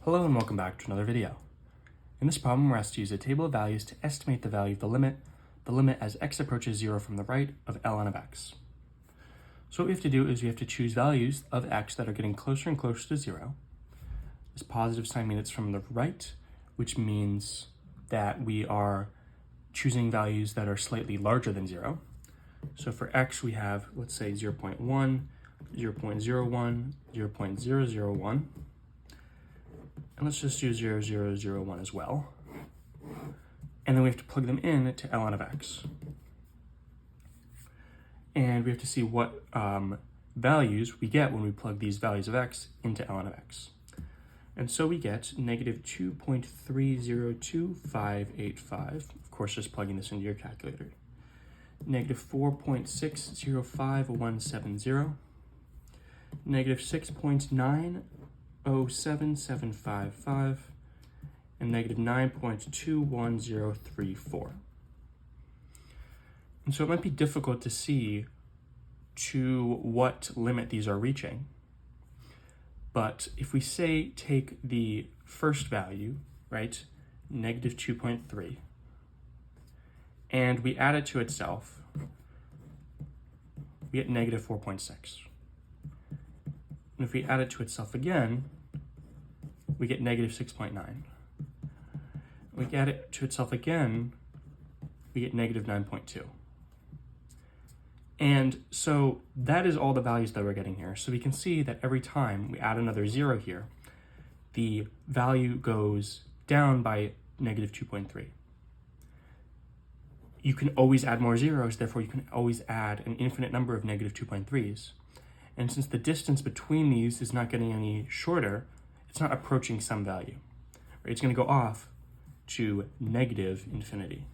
Hello and welcome back to another video. In this problem, we're asked to use a table of values to estimate the value of the limit as x approaches 0 from the right of ln of x. So what we have to do is we have to choose values of x that are getting closer and closer to 0. This positive sign means it's from the right, which means that we are choosing values that are slightly larger than 0. So for x, we have, let's say, 0.1, 0.01, 0.001. And let's just do 0.001 as well. And then we have to plug them in to ln of x. And we have to see what values we get when we plug these values of x into ln of x. And so we get negative 2.302585, of course just plugging this into your calculator. Negative 4.605170, negative 6.907755, and negative 9.21034. And so it might be difficult to see to what limit these are reaching. But if we say take the first value, right, negative 2.3, and we add it to itself, we get negative 4.6. And if we add it to itself again, we get negative 6.9. We add it to itself again, we get negative 9.2. And so that is all the values that we're getting here. So we can see that every time we add another 0 here, the value goes down by negative 2.3. You can always add more zeros, therefore you can always add an infinite number of negative 2.3s. And since the distance between these is not getting any shorter, it's not approaching some value. Right? It's going to go off to negative infinity.